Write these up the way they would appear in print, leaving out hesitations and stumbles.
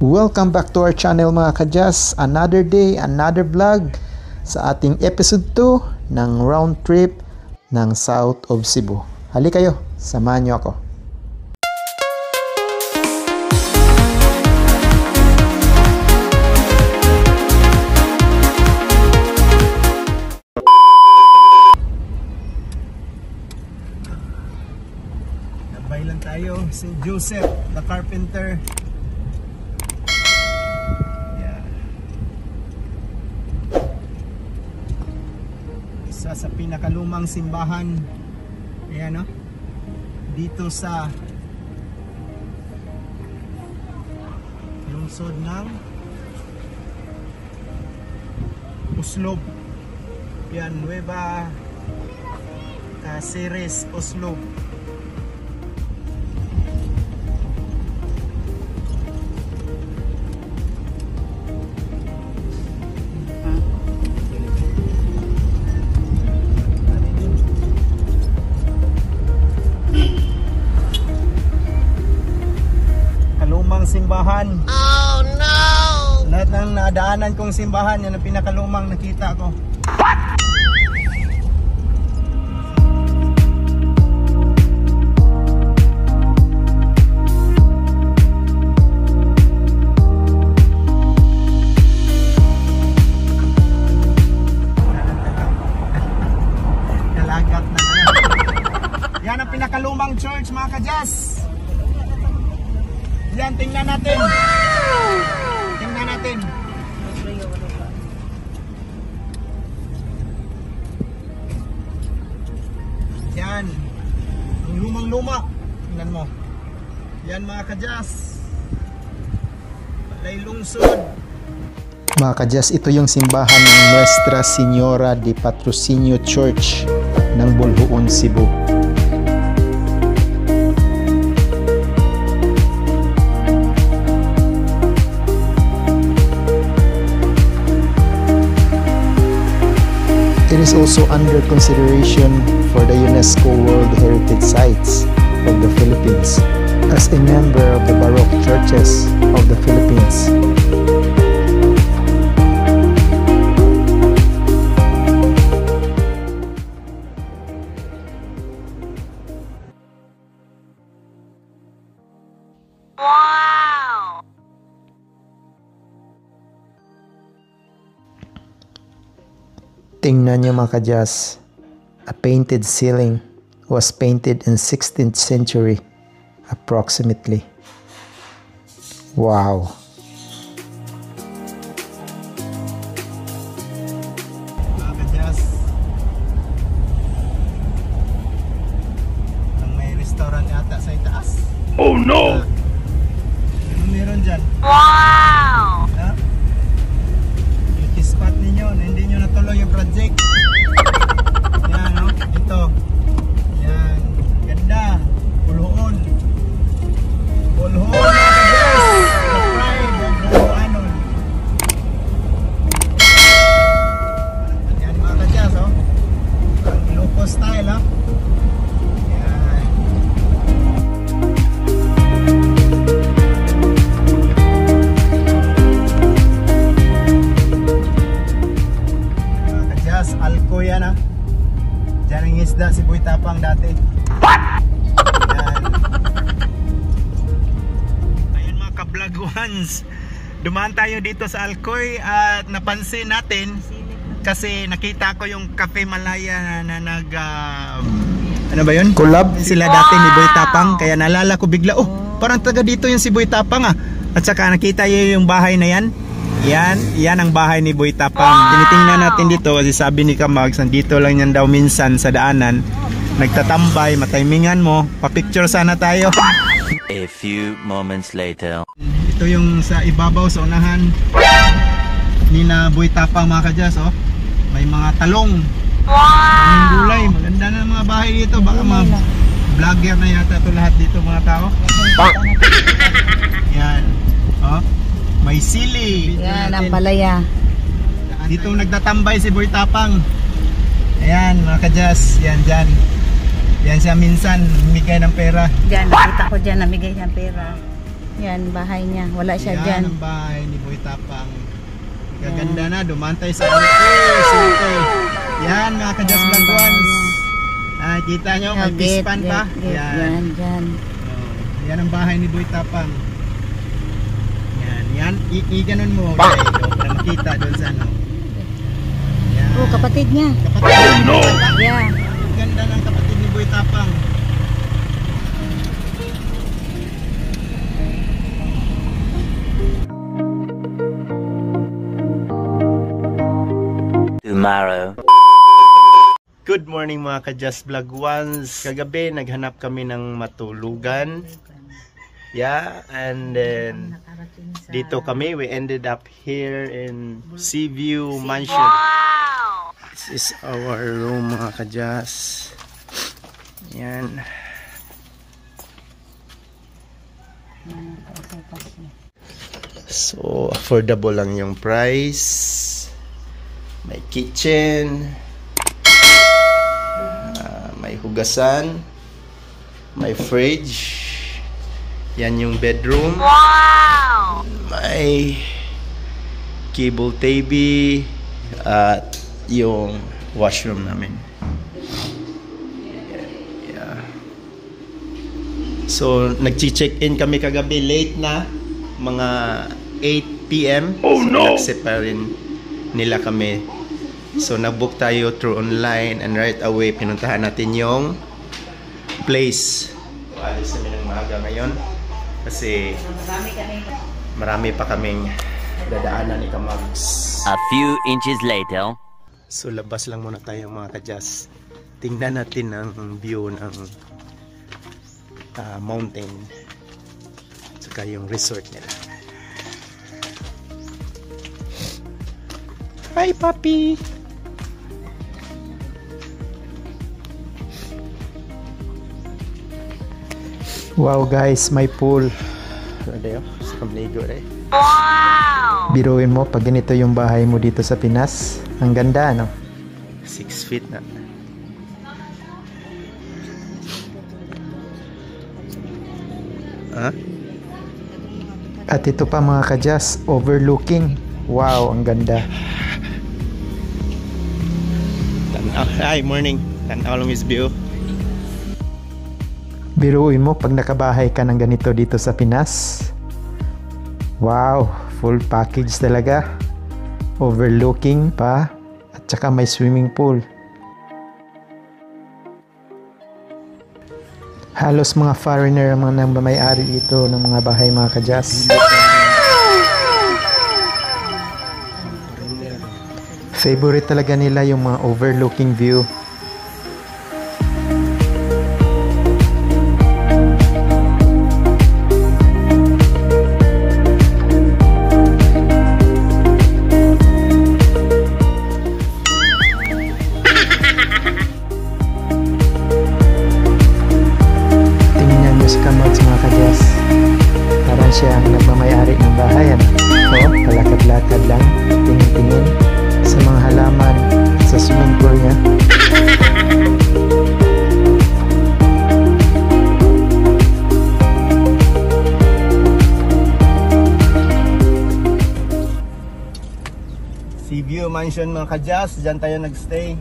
Welcome back to our channel mga kadyas. Another day, another vlog sa ating episode 2 ng round trip ng South of Cebu. Hali kayo, samahan nyo ako. Nabay lang tayo, St. Joseph, the carpenter. Sa pinakalumang simbahan, ayan no, dito sa lungsod ng Oslob, yan, Nueva Cáceres, Oslob. Simbahan. Oh no! Lahat ng nadaanan kong simbahan, yan ang pinakalumang nakita ko. What? Nalagat na. Yan ang pinakalumang church mga kadyas. Yan, tingnan natin. Wow! Tingnan natin. Yan. Yung lumang-luma. Tingnan mo. Yan mga kadyas. Palay lungsod. Mga kadyas, ito yung simbahan ng Nuestra Señora de Patrocinio Church ng Boljoon, Cebu. It is also under consideration for the UNESCO World Heritage Sites of the Philippines as a member of the Baroque Churches of the Philippines. Wow! Tingnan nyo mga kadyas, a painted ceiling was painted in 16th century approximately. Wow! Mga kadyas, may restaurant yata sa itaas. Oh no! Ano meron dyan? Wow! Spot ninyo na hindi nyo natuloy yung project. Yan no, ito. Yan, ganda. Boljoon. Boljoon mga kadyas. The pride of Boljoon. Yan mga kadyas oh. Ang local style oh. Yan. Alko yan ah. Diyan ang isda si Boy Tapang dati. What? Ayun mga ka-vlog ones, dumaan tayo dito sa Alcoy at napansin natin kasi nakita ko yung Cafe Malaya na nag ano ba yun? Collab sila dati ni Boy Tapang, kaya naalala ko bigla, oh parang taga dito yung si Boy Tapang ah. At saka nakita yung bahay na yan. Yan ang bahay ni Boy Tapang. Tinitingnan natin dito kasi sabi ni Kamags, nandito lang yan daw minsan sa daanan. Nagtatambay, matimingan mo. Pa-picture sana tayo. A few moments later. Ito yung sa ibabaw sa unahan ni na Boy Tapang mga kadyas oh. May mga talong. Wow! Gulay, maganda na mga bahay dito. Baka mga vlogger na yata ito lahat dito mga tao. Yan. Oh. May sili. Yan, ang palaya. Dito nagtatambay si Boy Tapang. Ayan, mga kadyas. Yan, dyan. Yan siya minsan, namigay ng pera. Diyan, nakita ko dyan, namigay ng pera. Yan, bahay niya. Wala siya Yan dyan. ang bahay ni Boy Tapang. Gaganda na, dumaan tayo sa Alcoy. Yan mga ka-Just Vlog Ones. Kita nyo, may fish pan pa. Yan, dyan. Yan ang bahay ni Boy Tapang. Yan, i-ganon mo. Okay, para makita doon sa ano. Yan. Oh, kapatid niya. Kapatid ni Boy Tapang. Yeah. Ganda ng kapatid ni Boy Tapang. Tomorrow. Good morning mga ka-Just Vlog Ones. Kagabi naghanap kami ng matulugan. Yeah, and then dito kami, we ended up here in Seaview Mansion. Wow! This is our room mga ka-Just. Yan. So, affordable lang yung price. May kitchen. May hugasan. May fridge. Yan yung bedroom. Wow! May cable TV at yung washroom namin. Yeah. So, nag-check-in kami kagabi late na. Mga 8 p.m. Oh no! Nag-set pa rin nila kami. So, nag-book tayo through online and right away pinuntahan natin yung place. Alis kami ng maaga ngayon kasi marami pa kaming dadaanan ni Kamags. A few inches later. So, labas lang muna tayo mga ka-Just. Tingnan natin ang view ng mountain saka yung resort nila. Hi, puppy! Wow guys, may pool. Ano sa kamligo rin. Wow! Biruin mo, pag ganito yung bahay mo dito sa Pinas, ang ganda, no? 6 feet na. At ito pa mga ka-Just, overlooking. Wow, ang ganda. Hi, morning. Tanaw lang is view. Biruin mo pag nakabahay ka ng ganito dito sa Pinas. Wow, full package talaga. Overlooking pa at saka may swimming pool. Halos mga foreigner ang mga may-ari dito ng mga bahay mga ka-Just. Favorite talaga nila yung mga overlooking view. Tingnan nyo si Kamags mga ka-Just. Parang siya ang nagmamayari ng bahay. So, palakad-lakad lang, tingin-tingin sa mga halaman at sa swimming pool niya. Seaview Mansion mga ka-Just, dyan tayo nagstay.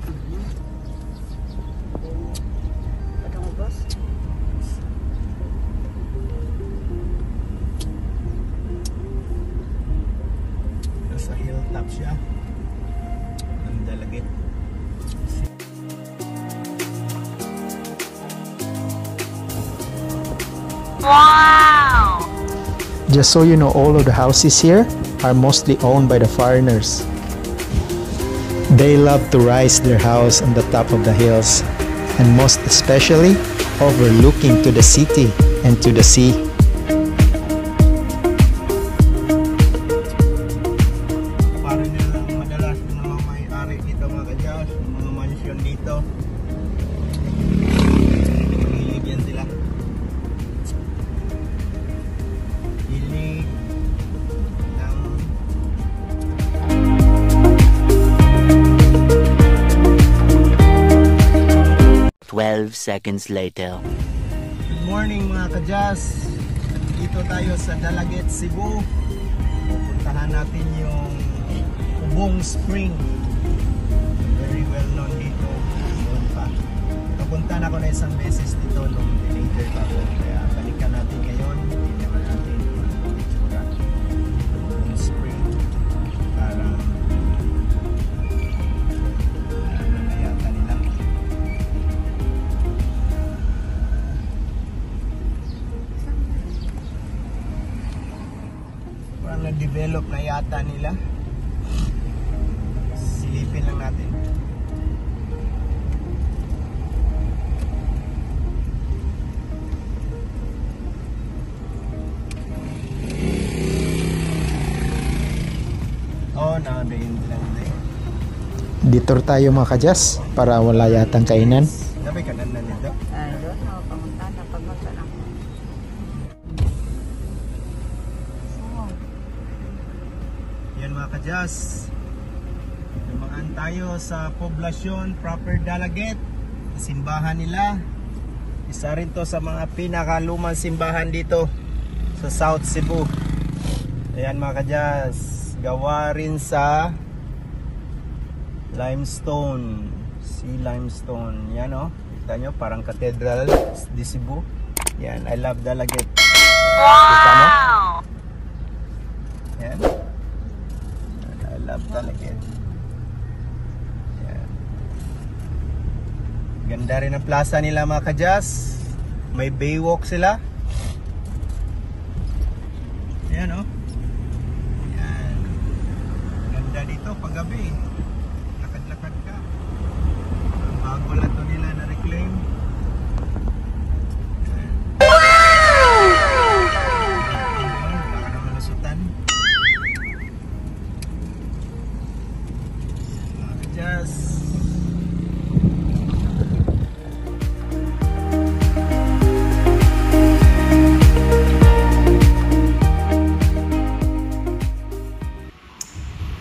Nasa hilltop siya. Dalagit. Wow! Just so you know, all of the houses here are mostly owned by the foreigners. They love to rise their house on the top of the hills, and most especially overlooking to the city and to the sea. Dito hilig yan sila, hilig ng 12 seconds later. Good morning mga ka-Just. Dito dito tayo sa Dalaget, Cebu. Pupuntahan natin yung Ubong Spring. Very well known dito. Doon pa. Napunta na ako na isang beses dito nung teenager pa ako. Kaya balikan natin ngayon. Hindi naman natin itsura. Ubong Spring. Parang ano na yata nila. Parang na-develop na yata nila. Silipin lang natin. Oh, nakabayin lang din. Detour tayo mga kadyas para wala yatang kainan. Dapat kanan na nito. Ay, doon ako pamunta na pagmunta na. Yan mga kadyas. Dumaan tayo sa poblasyon proper Dalaget. Simbahan nila. Isa rin to sa mga pinakalumang simbahan dito sa South Cebu. Ayan mga kadyas. Gawa rin sa limestone. Sea limestone. Yan o. Kita nyo parang cathedral di Cebu. Yan. I love Dalaget. Kita mo? Yan. I love Dalaget. Yan. Ganda rin ang plaza nila mga kadyas. May baywalk sila. Yan o. Yan. Ganda dito paggabi. Lakad-lakad ka. Bago lang to nila na reclaim. Baka naman nasutan. Mga kadyas.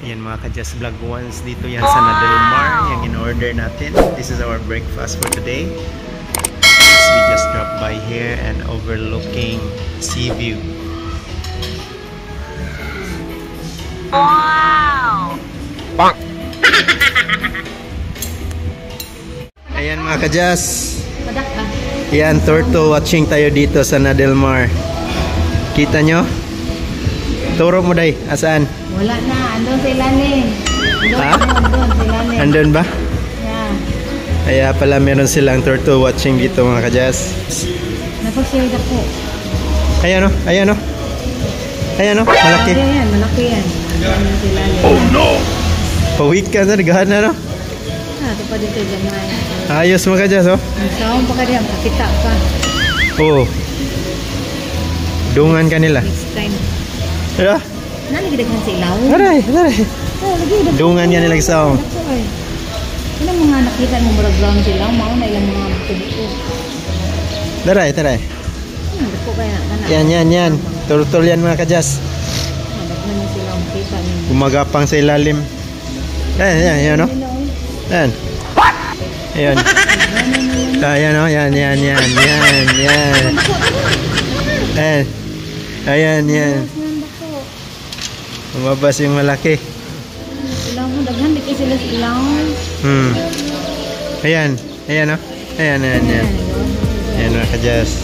Ayan mga kadyas, vlog once dito yan sa Nadelmar. Yung in-order natin. This is our breakfast for today. We just dropped by here and overlooking sea view. Wow! Bang! Ayan mga kadyas. Padak ka. Yan, Torto watching tayo dito sa Nadelmar. Kita nyo? Turo mo day, asaan? Wala na, andun sa ilalim. Ha? Andun sa ilalim. Andun ba? Yeah. Kaya pala meron silang Torto watching dito mga kadyas. Napag-share ako. Ayan o, ayan o. Ayan o, malaki. Yan, malaki yan. Andun sa ilalim. Pawit ka na, nagahan na no? Ito pa dito gamay. Ayos mga kadyas o. Ang sawang pa ka diyan, pakita ka. Oo. Dungan ka nila. Next time. Diba? Nalagdagan sa ilaw. Aray, aray. Oh, lagi daghan. Dungan ka nila sa o. Ilang mga nakita mo murag ground sila, mao na ilang mga tubo. Taray, taray. Dako kaya kana. Yan. Turtle yan mga kadyas. Daghan na sila ang kita ni. Gumagapang sa ilalim. Yan o. Yan. Ayan. Ayan o, yan. Ayan. Lumabas yung malaki. Ilaw mo, daghan di sila sa ilaw. Ayan o. Ayan. Ayan mga kadyas.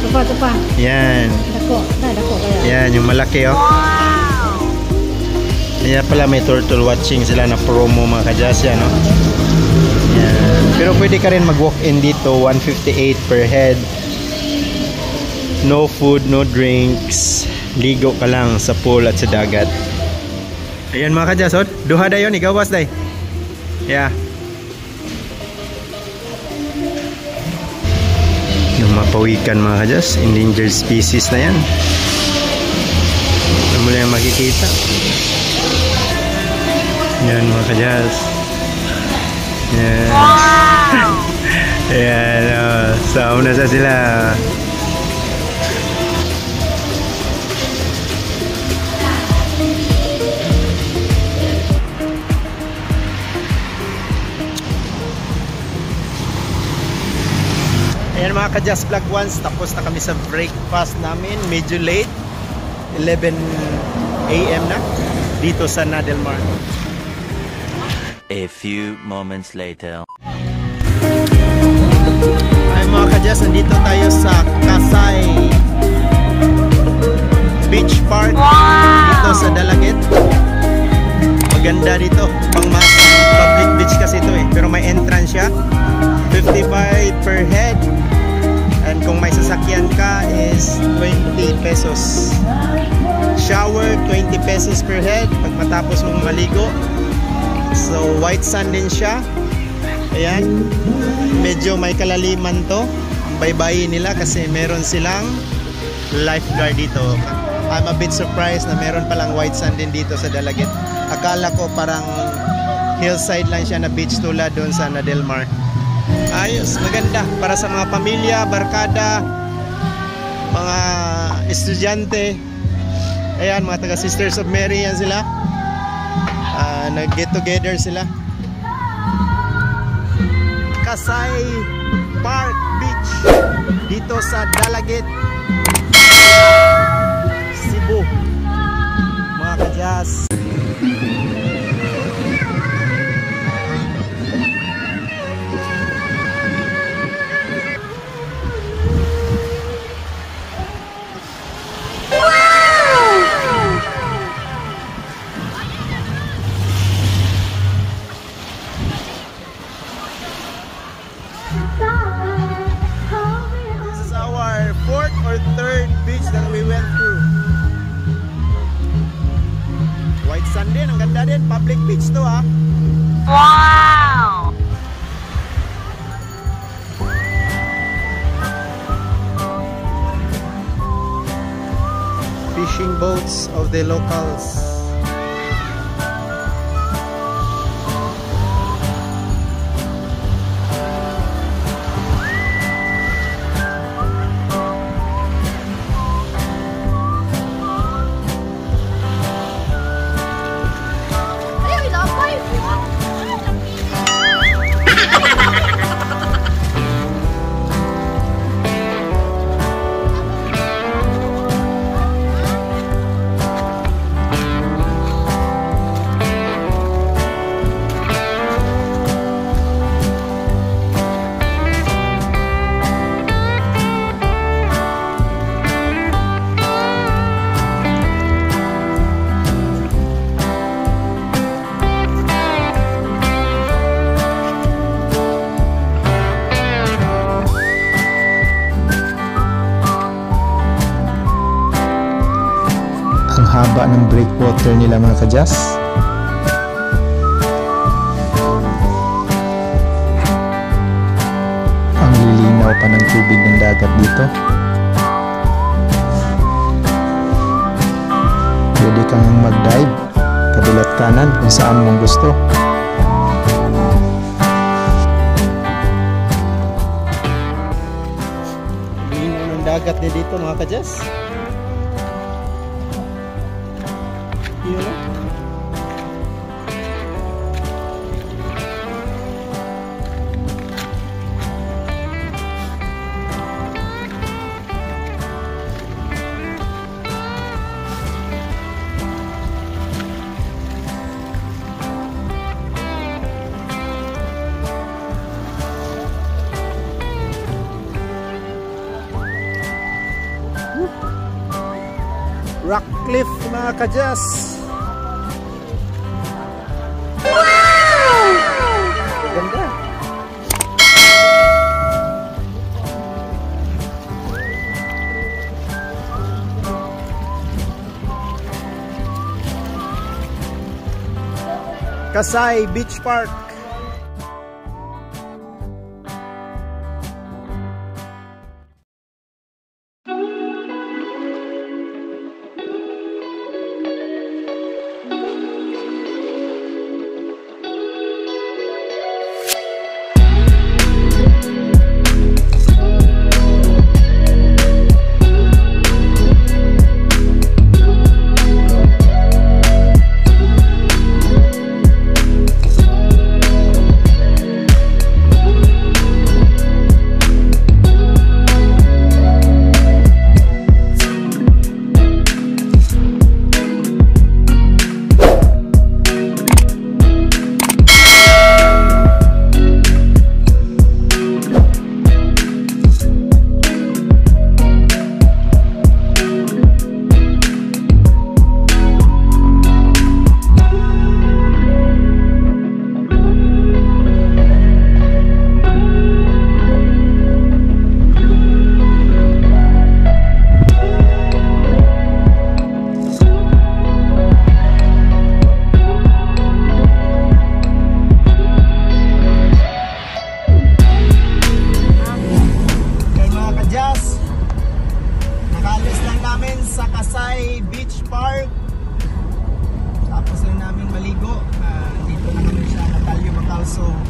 Tupa. Yan. Dako kaya. Yan, yung malaki o. Kaya pala may turtle watching sila na promo mga kadyas yan o. Yan. Pero pwede ka rin mag-walk-in dito, 158 per head. No food, no drinks. Ligo ka lang sa pool at sa dagat. Ayan mga kadyas o. Duha dayon, igawas day. Yeah. Yung mapawikan mga kadyas, endangered species na yan. Ano mo lang makikita. Yan mga kadyas. Yan. Wow! Ayan o. Sauna sa sila. Ayan mga mga ka-Just Vlog Ones, tapos na kami sa breakfast namin. Medyo late, 11 AM na dito sa Nadelmar. A few moments later. Ay mga ka-Just, nandito tayo sa Kasay Beach Park dito sa Dalaget. Maganda dito, pang mas public beach kasi ito eh, pero may entrance siya. 55 per head, and kung may sasakyan ka is 20 pesos. Shower 20 pesos per head pag matapos mong maligo. So white sand din siya. Ayan, medyo may kalaliman to ang baybayin nila kasi meron silang lifeguard dito. I'm a bit surprised na meron palang white sand din dito sa Dalaget. Akala ko parang hillside lang siya na beach tulad doon sa Nadelmar. Ayos, maganda para sa mga pamilya, barkada, mga estudyante. Ayan, mga taga Sisters of Mary yan sila. Nag-get together sila. Kasay Park Beach dito sa Dalaget, Cebu, mga ka-Just. This is our fourth or third beach that we went through. White sand din, ang ganda din. Public beach to ha. Wow! Fishing boats of the locals. Ang haba ng breakwater nila mga ka-Just. Ang lilinaw pa ng tubig ng dagat dito. Pwede kang mag-dive kabilat kanan kung saan mong gusto. Linaw ng dagat niya dito mga ka-Just. Yun o. Rock Cliff mga ka-Just. Ganda. Kasay Beach Park. So